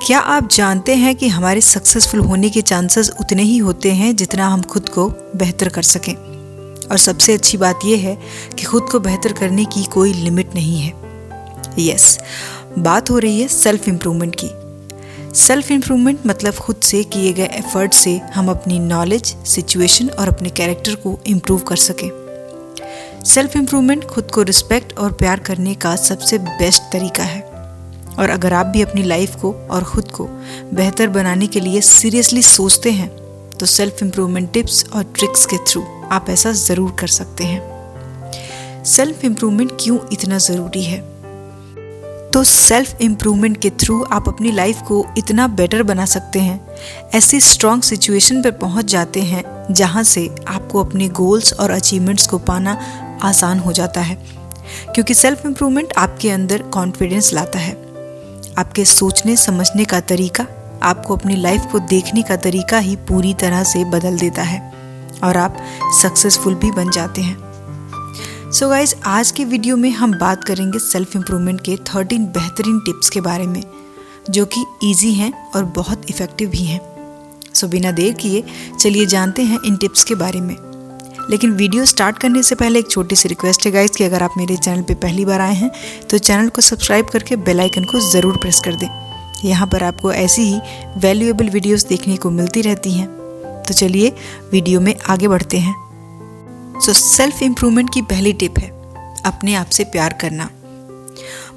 क्या आप जानते हैं कि हमारे सक्सेसफुल होने के चांसेस उतने ही होते हैं जितना हम खुद को बेहतर कर सकें। और सबसे अच्छी बात यह है कि खुद को बेहतर करने की कोई लिमिट नहीं है। यस, बात हो रही है सेल्फ इम्प्रूवमेंट की। सेल्फ इम्प्रूवमेंट मतलब खुद से किए गए एफर्ट से हम अपनी नॉलेज, सिचुएशन और अपने कैरेक्टर को इम्प्रूव कर सकें। सेल्फ इम्प्रूवमेंट खुद को रिस्पेक्ट और प्यार करने का सबसे बेस्ट तरीका है। और अगर आप भी अपनी लाइफ को और ख़ुद को बेहतर बनाने के लिए सीरियसली सोचते हैं तो सेल्फ इम्प्रूवमेंट टिप्स और ट्रिक्स के थ्रू आप ऐसा ज़रूर कर सकते हैं। सेल्फ इम्प्रूवमेंट क्यों इतना ज़रूरी है? तो सेल्फ इम्प्रूवमेंट के थ्रू आप अपनी लाइफ को इतना बेटर बना सकते हैं, ऐसी स्ट्रॉन्ग सिचुएशन पर पहुंच जाते हैं जहां से आपको अपने गोल्स और अचीवमेंट्स को पाना आसान हो जाता है। क्योंकि सेल्फ इम्प्रूवमेंट आपके अंदर कॉन्फिडेंस लाता है। आपके सोचने समझने का तरीका, आपको अपनी लाइफ को देखने का तरीका ही पूरी तरह से बदल देता है और आप सक्सेसफुल भी बन जाते हैं। सो गाइज, आज के वीडियो में हम बात करेंगे सेल्फ इम्प्रूवमेंट के 13 बेहतरीन टिप्स के बारे में, जो कि ईजी हैं और बहुत इफ़ेक्टिव भी हैं। सो बिना देर किए चलिए जानते हैं इन टिप्स के बारे में। लेकिन वीडियो स्टार्ट करने से पहले एक छोटी सी रिक्वेस्ट है गाइस कि अगर आप मेरे चैनल पे पहली बार आए हैं तो चैनल को सब्सक्राइब करके बेल आइकन को ज़रूर प्रेस कर दें। यहाँ पर आपको ऐसी ही वैल्यूएबल वीडियोस देखने को मिलती रहती हैं। तो चलिए वीडियो में आगे बढ़ते हैं। सो सेल्फ इम्प्रूवमेंट की पहली टिप है अपने आप से प्यार करना।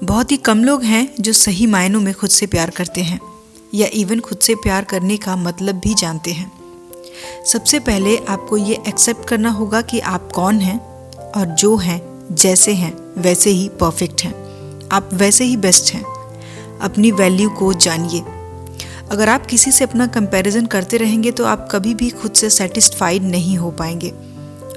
बहुत ही कम लोग हैं जो सही मायनों में खुद से प्यार करते हैं या इवन खुद से प्यार करने का मतलब भी जानते हैं। सबसे पहले आपको ये एक्सेप्ट करना होगा कि आप कौन हैं और जो हैं, जैसे हैं वैसे ही परफेक्ट हैं। आप वैसे ही बेस्ट हैं। अपनी वैल्यू को जानिए। अगर आप किसी से अपना कंपैरिजन करते रहेंगे तो आप कभी भी खुद से सेटिस्फाइड नहीं हो पाएंगे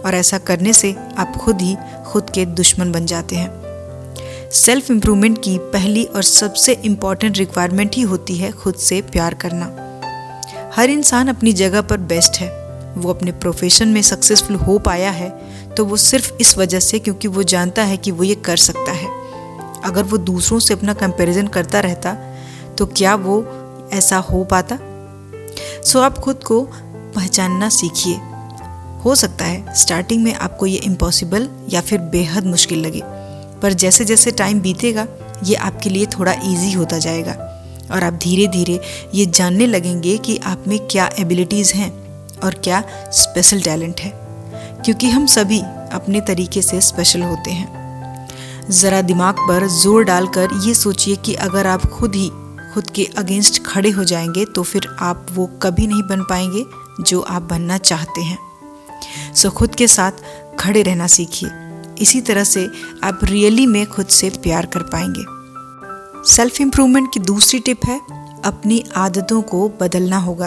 और ऐसा करने से आप खुद ही खुद के दुश्मन बन जाते हैं। सेल्फ इम्प्रूवमेंट की पहली और सबसे इम्पॉर्टेंट रिक्वायरमेंट ही होती है खुद से प्यार करना। हर इंसान अपनी जगह पर बेस्ट है। वो अपने प्रोफेशन में सक्सेसफुल हो पाया है तो वो सिर्फ इस वजह से क्योंकि वो जानता है कि वो ये कर सकता है। अगर वो दूसरों से अपना कंपैरिजन करता रहता तो क्या वो ऐसा हो पाता? सो आप खुद को पहचानना सीखिए। हो सकता है स्टार्टिंग में आपको ये इम्पॉसिबल या फिर बेहद मुश्किल लगे, पर जैसे जैसे टाइम बीतेगा ये आपके लिए थोड़ा ईजी होता जाएगा और आप धीरे धीरे ये जानने लगेंगे कि आप में क्या एबिलिटीज़ हैं और क्या स्पेशल टैलेंट है। क्योंकि हम सभी अपने तरीके से स्पेशल होते हैं। ज़रा दिमाग पर जोर डालकर ये सोचिए कि अगर आप खुद के अगेंस्ट खड़े हो जाएंगे तो फिर आप वो कभी नहीं बन पाएंगे जो आप बनना चाहते हैं। सो खुद के साथ खड़े रहना सीखिए। इसी तरह से आप रियली में खुद से प्यार कर पाएंगे। सेल्फ इम्प्रूवमेंट की दूसरी टिप है अपनी आदतों को बदलना होगा।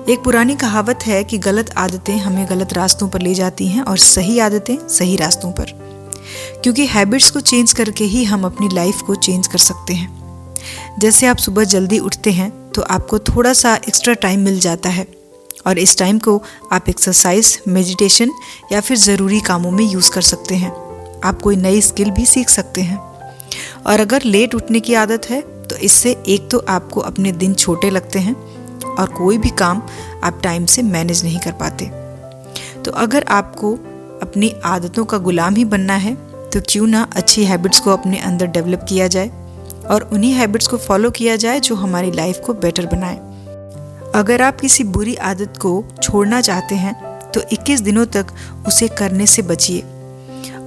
एक पुरानी कहावत है कि गलत आदतें हमें गलत रास्तों पर ले जाती हैं और सही आदतें सही रास्तों पर। क्योंकि हैबिट्स को चेंज करके ही हम अपनी लाइफ को चेंज कर सकते हैं। जैसे आप सुबह जल्दी उठते हैं तो आपको थोड़ा सा एक्स्ट्रा टाइम मिल जाता है और इस टाइम को आप एक्सरसाइज, मेडिटेशन या फिर ज़रूरी कामों में यूज़ कर सकते हैं। आप कोई नई स्किल भी सीख सकते हैं। और अगर लेट उठने की आदत है तो इससे एक तो आपको अपने दिन छोटे लगते हैं और कोई भी काम आप टाइम से मैनेज नहीं कर पाते। तो अगर आपको अपनी आदतों का गुलाम ही बनना है तो क्यों ना अच्छी हैबिट्स को अपने अंदर डेवलप किया जाए और उन्हीं हैबिट्स को फॉलो किया जाए जो हमारी लाइफ को बेटर बनाए। अगर आप किसी बुरी आदत को छोड़ना चाहते हैं तो 21 दिनों तक उसे करने से बचिए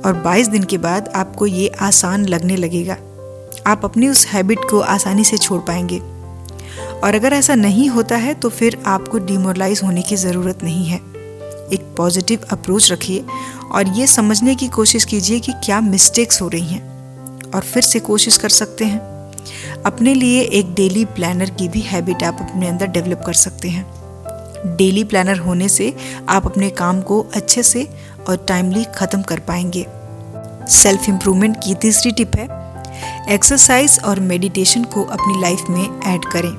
और 22 दिन के बाद आपको ये आसान लगने लगेगा। आप अपनी उस हैबिट को आसानी से छोड़ पाएंगे। और अगर ऐसा नहीं होता है तो फिर आपको डिमोरलाइज होने की ज़रूरत नहीं है। एक पॉजिटिव अप्रोच रखिए और ये समझने की कोशिश कीजिए कि क्या मिस्टेक्स हो रही हैं और फिर से कोशिश कर सकते हैं। अपने लिए एक डेली प्लानर की भी हैबिट आप अपने अंदर डेवलप कर सकते हैं। डेली प्लानर होने से आप अपने काम को अच्छे से और टाइमली ख़त्म कर पाएंगे। सेल्फ इम्प्रूवमेंट की तीसरी टिप है एक्सरसाइज और मेडिटेशन को अपनी लाइफ में ऐड करें।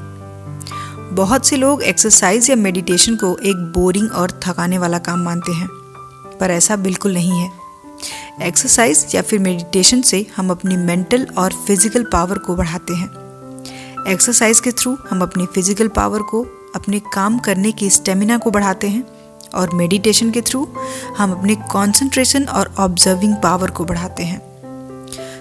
बहुत से लोग एक्सरसाइज या मेडिटेशन को एक बोरिंग और थकाने वाला काम मानते हैं, पर ऐसा बिल्कुल नहीं है। एक्सरसाइज या फिर मेडिटेशन से हम अपनी मेंटल और फिजिकल पावर को बढ़ाते हैं। एक्सरसाइज के थ्रू हम अपनी फिजिकल पावर को, अपने काम करने की स्टेमिना को बढ़ाते हैं और मेडिटेशन के थ्रू हम अपने कंसंट्रेशन और ऑब्जर्विंग पावर को बढ़ाते हैं।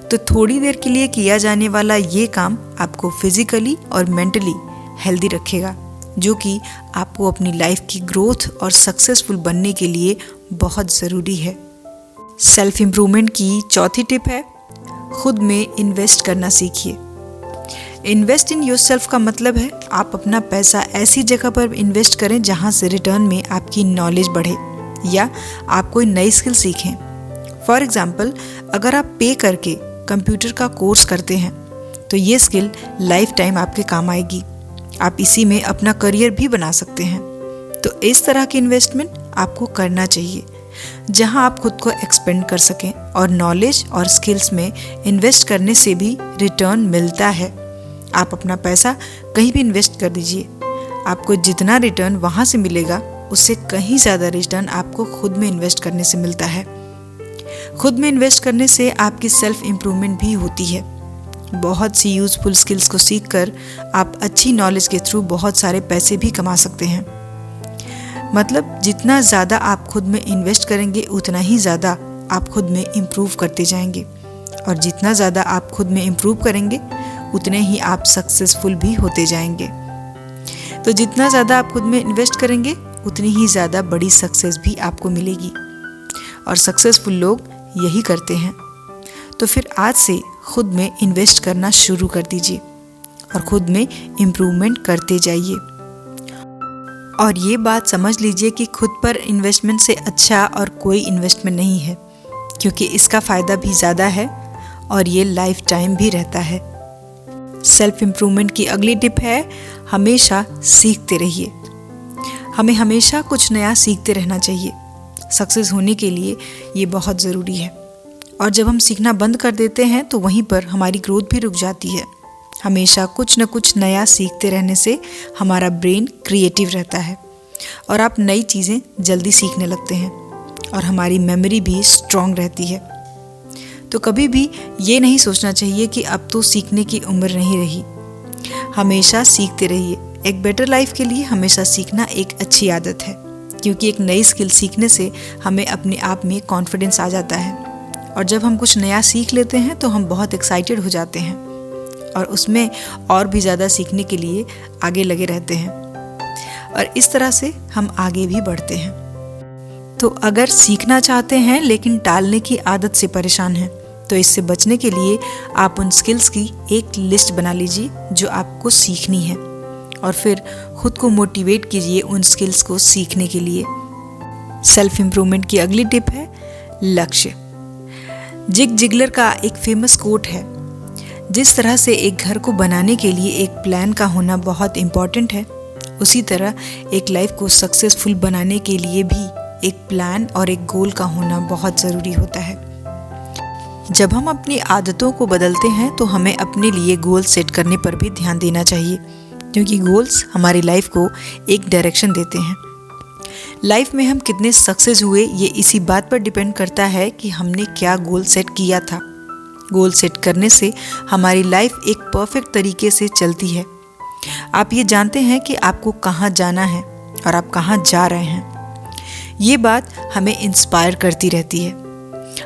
तो थोड़ी देर के लिए किया जाने वाला ये काम आपको फिजिकली और मेंटली हेल्दी रखेगा, जो कि आपको अपनी लाइफ की ग्रोथ और सक्सेसफुल बनने के लिए बहुत ज़रूरी है। सेल्फ इम्प्रूवमेंट की चौथी टिप है, खुद में इन्वेस्ट करना सीखिए। इन्वेस्ट इन योरसेल्फ का मतलब है आप अपना पैसा ऐसी जगह पर इन्वेस्ट करें जहां से रिटर्न में आपकी नॉलेज बढ़े या आप कोई नई स्किल सीखें। फॉर एग्जाम्पल, अगर आप पे करके कंप्यूटर का कोर्स करते हैं तो ये स्किल लाइफ टाइम आपके काम आएगी। आप इसी में अपना करियर भी बना सकते हैं। तो इस तरह की इन्वेस्टमेंट आपको करना चाहिए जहां आप खुद को एक्सपेंड कर सकें, और नॉलेज और स्किल्स में इन्वेस्ट करने से भी रिटर्न मिलता है। आप अपना पैसा कहीं भी इन्वेस्ट कर दीजिए, आपको जितना रिटर्न वहां से मिलेगा उससे कहीं ज़्यादा रिटर्न आपको खुद में इन्वेस्ट करने से मिलता है। खुद में इन्वेस्ट करने से आपकी सेल्फ इम्प्रूवमेंट भी होती है। बहुत सी यूजफुल स्किल्स को सीखकर आप अच्छी नॉलेज के थ्रू बहुत सारे पैसे भी कमा सकते हैं। मतलब जितना ज़्यादा आप खुद में इन्वेस्ट करेंगे उतना ही ज़्यादा आप खुद में इम्प्रूव करते जाएंगे, और जितना ज़्यादा आप खुद में इम्प्रूव करेंगे उतने ही आप सक्सेसफुल भी होते जाएंगे। तो जितना ज़्यादा आप खुद में इन्वेस्ट करेंगे उतनी ही ज़्यादा बड़ी सक्सेस भी आपको मिलेगी, और सक्सेसफुल लोग यही करते हैं। तो फिर आज से खुद में इन्वेस्ट करना शुरू कर दीजिए और खुद में इम्प्रूवमेंट करते जाइए। और ये बात समझ लीजिए कि खुद पर इन्वेस्टमेंट से अच्छा और कोई इन्वेस्टमेंट नहीं है, क्योंकि इसका फ़ायदा भी ज़्यादा है और ये लाइफ टाइम भी रहता है। सेल्फ इम्प्रूवमेंट की अगली टिप है, हमेशा सीखते रहिए। हमें हमेशा कुछ नया सीखते रहना चाहिए। सक्सेस होने के लिए ये बहुत ज़रूरी है, और जब हम सीखना बंद कर देते हैं तो वहीं पर हमारी ग्रोथ भी रुक जाती है। हमेशा कुछ न कुछ नया सीखते रहने से हमारा ब्रेन क्रिएटिव रहता है और आप नई चीज़ें जल्दी सीखने लगते हैं, और हमारी मेमोरी भी स्ट्रॉन्ग रहती है। तो कभी भी ये नहीं सोचना चाहिए कि अब तो सीखने की उम्र नहीं रही। हमेशा सीखते रहिए। एक बेटर लाइफ के लिए हमेशा सीखना एक अच्छी आदत है, क्योंकि एक नई स्किल सीखने से हमें अपने आप में कॉन्फिडेंस आ जाता है, और जब हम कुछ नया सीख लेते हैं तो हम बहुत एक्साइटेड हो जाते हैं और उसमें और भी ज़्यादा सीखने के लिए आगे लगे रहते हैं, और इस तरह से हम आगे भी बढ़ते हैं। तो अगर सीखना चाहते हैं लेकिन टालने की आदत से परेशान हैं, तो इससे बचने के लिए आप उन स्किल्स की एक लिस्ट बना लीजिए जो आपको सीखनी है, और फिर खुद को मोटिवेट कीजिए उन स्किल्स को सीखने के लिए। सेल्फ इम्प्रूवमेंट की अगली टिप है, लक्ष्य। जिग जिगलर का एक फेमस कोट है, जिस तरह से एक घर को बनाने के लिए एक प्लान का होना बहुत इम्पॉर्टेंट है, उसी तरह एक लाइफ को सक्सेसफुल बनाने के लिए भी एक प्लान और एक गोल का होना बहुत ज़रूरी होता है। जब हम अपनी आदतों को बदलते हैं तो हमें अपने लिए गोल सेट करने पर भी ध्यान देना चाहिए, क्योंकि गोल्स हमारी लाइफ को एक डायरेक्शन देते हैं। लाइफ में हम कितने सक्सेस हुए ये इसी बात पर डिपेंड करता है कि हमने क्या गोल सेट किया था। गोल सेट करने से हमारी लाइफ एक परफेक्ट तरीके से चलती है। आप ये जानते हैं कि आपको कहाँ जाना है और आप कहाँ जा रहे हैं। ये बात हमें इंस्पायर करती रहती है।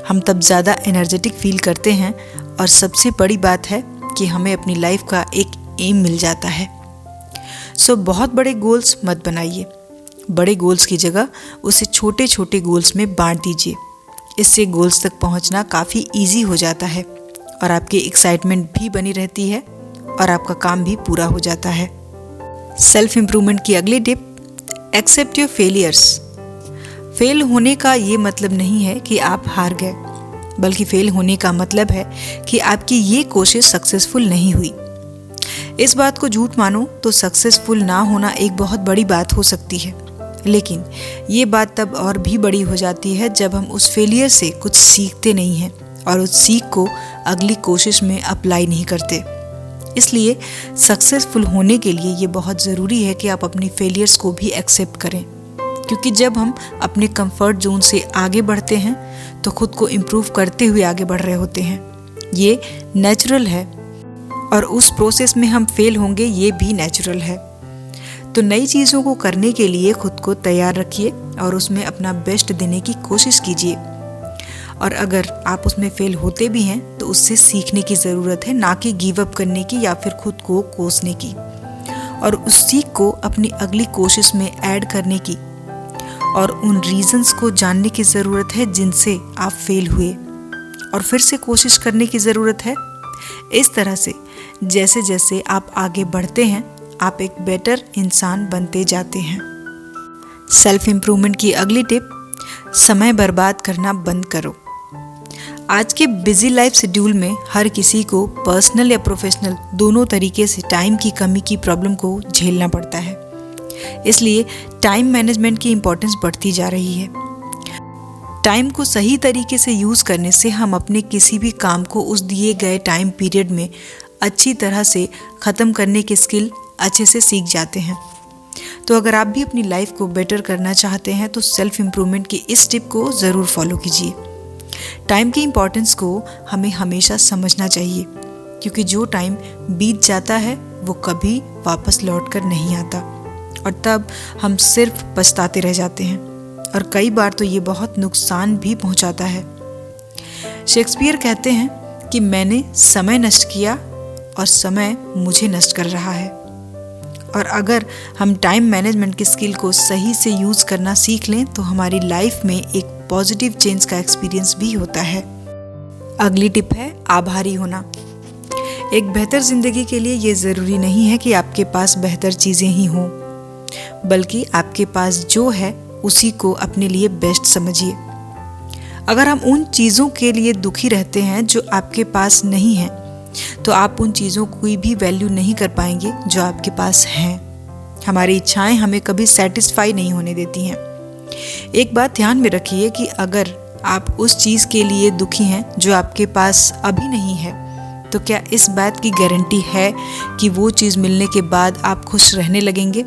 हम तब ज़्यादा एनर्जेटिक फील करते हैं, और सबसे बड़ी बात है कि हमें अपनी लाइफ का एक एम मिल जाता है। सो बहुत बड़े गोल्स मत बनाइए। बड़े गोल्स की जगह उसे छोटे छोटे गोल्स में बांट दीजिए। इससे गोल्स तक पहुंचना काफ़ी इजी हो जाता है, और आपकी एक्साइटमेंट भी बनी रहती है, और आपका काम भी पूरा हो जाता है। सेल्फ इम्प्रूवमेंट की अगली tip, accept your failures. Fail होने का ये मतलब नहीं है कि आप हार गए, बल्कि फेल होने का मतलब है कि आपकी ये कोशिश सक्सेसफुल नहीं हुई। इस बात को झूठ मानो तो सक्सेसफुल ना होना एक बहुत बड़ी बात हो सकती है, लेकिन ये बात तब और भी बड़ी हो जाती है जब हम उस फेलियर से कुछ सीखते नहीं हैं और उस सीख को अगली कोशिश में अप्लाई नहीं करते। इसलिए सक्सेसफुल होने के लिए ये बहुत ज़रूरी है कि आप अपनी फेलियर्स को भी एक्सेप्ट करें, क्योंकि जब हम अपने कंफर्ट जोन से आगे बढ़ते हैं तो खुद को इम्प्रूव करते हुए आगे बढ़ रहे होते हैं। ये नेचुरल है, और उस प्रोसेस में हम फेल होंगे, ये भी नेचुरल है। तो नई चीज़ों को करने के लिए खुद को तैयार रखिए और उसमें अपना बेस्ट देने की कोशिश कीजिए। और अगर आप उसमें फेल होते भी हैं तो उससे सीखने की ज़रूरत है, ना कि गिव अप करने की या फिर खुद को कोसने की। और उस सीख को अपनी अगली कोशिश में ऐड करने की और उन रीजंस को जानने की ज़रूरत है जिनसे आप फेल हुए, और फिर से कोशिश करने की ज़रूरत है। इस तरह से जैसे जैसे आप आगे बढ़ते हैं, आप एक बेटर इंसान बनते जाते हैं। सेल्फ इम्प्रूवमेंट की अगली टिप, समय बर्बाद करना बंद करो। आज के बिजी लाइफ शेड्यूल में हर किसी को पर्सनल या प्रोफेशनल दोनों तरीके से टाइम की कमी की प्रॉब्लम को झेलना पड़ता है। इसलिए टाइम मैनेजमेंट की इम्पोर्टेंस बढ़ती जा रही है। टाइम को सही तरीके से यूज़ करने से हम अपने किसी भी काम को उस दिए गए टाइम पीरियड में अच्छी तरह से ख़त्म करने की स्किल अच्छे से सीख जाते हैं। तो अगर आप भी अपनी लाइफ को बेटर करना चाहते हैं तो सेल्फ इम्प्रूवमेंट की इस टिप को ज़रूर फॉलो कीजिए। टाइम की इम्पोर्टेंस को हमें हमेशा समझना चाहिए, क्योंकि जो टाइम बीत जाता है वो कभी वापस लौट कर नहीं आता, और तब हम सिर्फ पछताते रह जाते हैं, और कई बार तो ये बहुत नुकसान भी पहुंचाता है। शेक्सपियर कहते हैं कि मैंने समय नष्ट किया और समय मुझे नष्ट कर रहा है। और अगर हम टाइम मैनेजमेंट की स्किल को सही से यूज़ करना सीख लें तो हमारी लाइफ में एक पॉजिटिव चेंज का एक्सपीरियंस भी होता है। अगली टिप है आभारी होना। एक बेहतर ज़िंदगी के लिए ये ज़रूरी नहीं है कि आपके पास बेहतर चीज़ें ही हों, बल्कि आपके पास जो है उसी को अपने लिए बेस्ट समझिए। अगर हम उन चीज़ों के लिए दुखी रहते हैं जो आपके पास नहीं हैं, तो आप उन चीज़ों की भी वैल्यू नहीं कर पाएंगे जो आपके पास हैं। हमारी इच्छाएं हमें कभी सेटिस्फाई नहीं होने देती हैं। एक बात ध्यान में रखिए कि अगर आप उस चीज़ के लिए दुखी हैं जो आपके पास अभी नहीं है, तो क्या इस बात की गारंटी है कि वो चीज़ मिलने के बाद आप खुश रहने लगेंगे?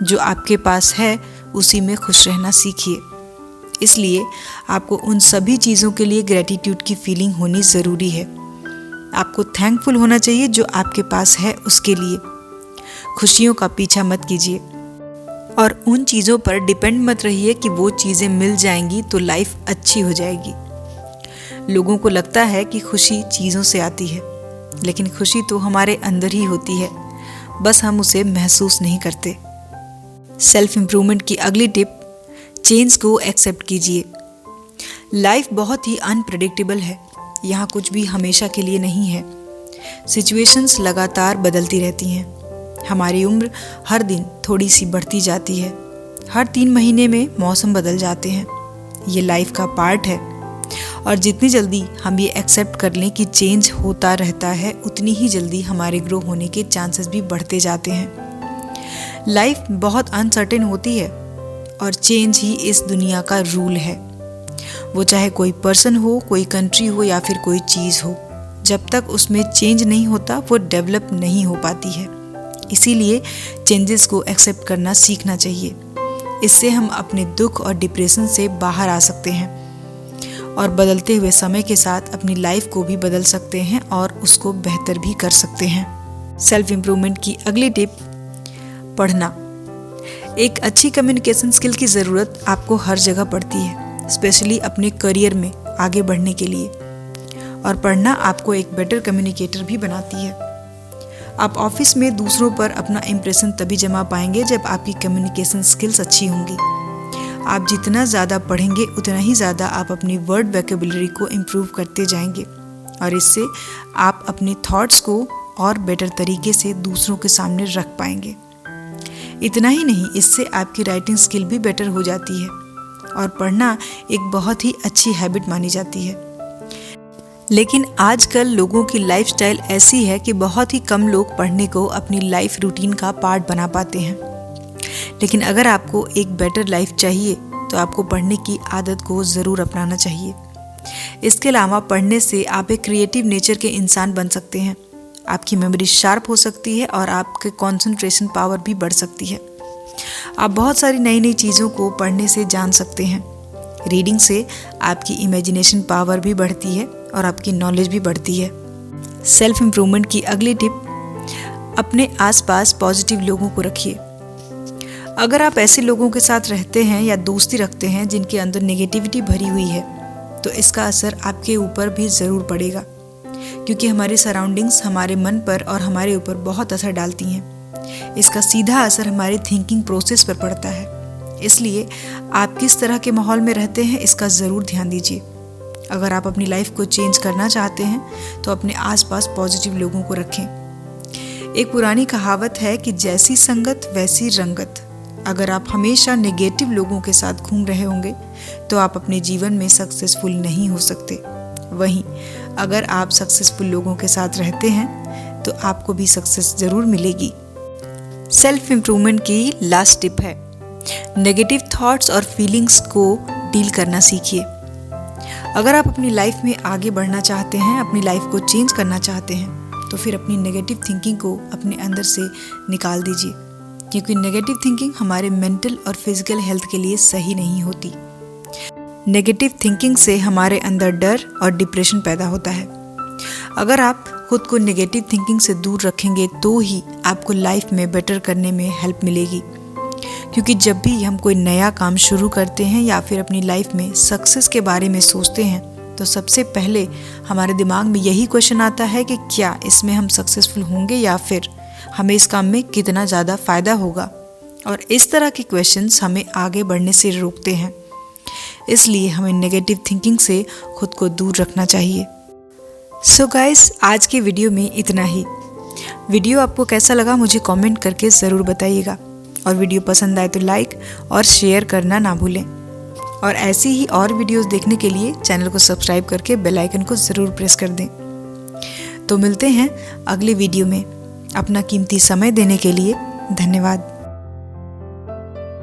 जो आपके पास है उसी में खुश रहना सीखिए। इसलिए आपको उन सभी चीज़ों के लिए ग्रैटिट्यूड की फीलिंग होनी ज़रूरी है। आपको थैंकफुल होना चाहिए जो आपके पास है उसके लिए। खुशियों का पीछा मत कीजिए और उन चीज़ों पर डिपेंड मत रहिए कि वो चीज़ें मिल जाएंगी तो लाइफ अच्छी हो जाएगी। लोगों को लगता है कि खुशी चीज़ों से आती है, लेकिन खुशी तो हमारे अंदर ही होती है, बस हम उसे महसूस नहीं करते। सेल्फ इम्प्रूवमेंट की अगली टिप, चेंज को एक्सेप्ट कीजिए। लाइफ बहुत ही अनप्रेडिक्टेबल है। यहाँ कुछ भी हमेशा के लिए नहीं है। सिचुएशंस लगातार बदलती रहती हैं। हमारी उम्र हर दिन थोड़ी सी बढ़ती जाती है। हर 3 महीने में मौसम बदल जाते हैं। ये लाइफ का पार्ट है, और जितनी जल्दी हम ये एक्सेप्ट कर लें कि चेंज होता रहता है, उतनी ही जल्दी हमारे ग्रो होने के चांसेस भी बढ़ते जाते हैं। लाइफ बहुत अनसर्टेन होती है, और चेंज ही इस दुनिया का रूल है। वो चाहे कोई पर्सन हो, कोई कंट्री हो या फिर कोई चीज़ हो, जब तक उसमें चेंज नहीं होता वो डेवलप नहीं हो पाती है। इसीलिए चेंजेस को एक्सेप्ट करना सीखना चाहिए। इससे हम अपने दुख और डिप्रेशन से बाहर आ सकते हैं, और बदलते हुए समय के साथ अपनी लाइफ को भी बदल सकते हैं और उसको बेहतर भी कर सकते हैं। सेल्फ इम्प्रूवमेंट की अगली टिप, पढ़ना। एक अच्छी कम्युनिकेशन स्किल की ज़रूरत आपको हर जगह पड़ती है, स्पेशली अपने करियर में आगे बढ़ने के लिए। और पढ़ना आपको एक बेटर कम्युनिकेटर भी बनाती है। आप ऑफिस में दूसरों पर अपना इम्प्रेशन तभी जमा पाएंगे जब आपकी कम्युनिकेशन स्किल्स अच्छी होंगी। आप जितना ज़्यादा पढ़ेंगे उतना ही ज़्यादा आप अपनी वर्ड वोकैबुलरी को इम्प्रूव करते जाएंगे, और इससे आप अपने थॉट्स को और बेटर तरीके से दूसरों के सामने रख पाएंगे। इतना ही नहीं, इससे आपकी राइटिंग स्किल भी बेटर हो जाती है, और पढ़ना एक बहुत ही अच्छी हैबिट मानी जाती है। लेकिन आजकल लोगों की लाइफस्टाइल ऐसी है कि बहुत ही कम लोग पढ़ने को अपनी लाइफ रूटीन का पार्ट बना पाते हैं। लेकिन अगर आपको एक बेटर लाइफ चाहिए तो आपको पढ़ने की आदत को ज़रूर अपनाना चाहिए। इसके अलावा पढ़ने से आप एक क्रिएटिव नेचर के इंसान बन सकते हैं। आपकी मेमोरी शार्प हो सकती है और आपके कंसंट्रेशन पावर भी बढ़ सकती है। आप बहुत सारी नई नई चीज़ों को पढ़ने से जान सकते हैं। रीडिंग से आपकी इमेजिनेशन पावर भी बढ़ती है और आपकी नॉलेज भी बढ़ती है। सेल्फ इम्प्रूवमेंट की अगली टिप, अपने आसपास पॉजिटिव लोगों को रखिए। अगर आप ऐसे लोगों के साथ रहते हैं या दोस्ती रखते हैं जिनके अंदर नेगेटिविटी भरी हुई है, तो इसका असर आपके ऊपर भी ज़रूर पड़ेगा, क्योंकि हमारे सराउंडिंग्स हमारे मन पर और हमारे ऊपर बहुत असर डालती हैं। इसका सीधा असर हमारे थिंकिंग प्रोसेस पर पड़ता है। इसलिए आप किस तरह के माहौल में रहते हैं इसका ज़रूर ध्यान दीजिए। अगर आप अपनी लाइफ को चेंज करना चाहते हैं तो अपने आसपास पॉजिटिव लोगों को रखें। एक पुरानी कहावत है कि जैसी संगत वैसी रंगत। अगर आप हमेशा नेगेटिव लोगों के साथ घूम रहे होंगे तो आप अपने जीवन में सक्सेसफुल नहीं हो सकते। वहीं अगर आप सक्सेसफुल लोगों के साथ रहते हैं तो आपको भी सक्सेस ज़रूर मिलेगी। सेल्फ इम्प्रूवमेंट की लास्ट टिप है, नेगेटिव थॉट्स और फीलिंग्स को डील करना सीखिए। अगर आप अपनी लाइफ में आगे बढ़ना चाहते हैं, अपनी लाइफ को चेंज करना चाहते हैं, तो फिर अपनी नेगेटिव थिंकिंग को अपने अंदर से निकाल दीजिए, क्योंकि नेगेटिव थिंकिंग हमारे मेंटल और फिजिकल हेल्थ के लिए सही नहीं होती। नेगेटिव थिंकिंग से हमारे अंदर डर और डिप्रेशन पैदा होता है। अगर आप खुद को नेगेटिव थिंकिंग से दूर रखेंगे तो ही आपको लाइफ में बेटर करने में हेल्प मिलेगी, क्योंकि जब भी हम कोई नया काम शुरू करते हैं या फिर अपनी लाइफ में सक्सेस के बारे में सोचते हैं तो सबसे पहले हमारे दिमाग में यही क्वेश्चन आता है कि क्या इसमें हम सक्सेसफुल होंगे या फिर हमें इस काम में कितना ज़्यादा फ़ायदा होगा। और इस तरह के क्वेश्चंस हमें आगे बढ़ने से रोकते हैं। इसलिए हमें नेगेटिव थिंकिंग से खुद को दूर रखना चाहिए। सो गाइस, आज के वीडियो में इतना ही। वीडियो आपको कैसा लगा मुझे कमेंट करके ज़रूर बताइएगा, और वीडियो पसंद आए तो लाइक और शेयर करना ना भूलें। और ऐसी ही और वीडियोस देखने के लिए चैनल को सब्सक्राइब करके बेल आइकन को ज़रूर प्रेस कर दें। तो मिलते हैं अगले वीडियो में। अपना कीमती समय देने के लिए धन्यवाद।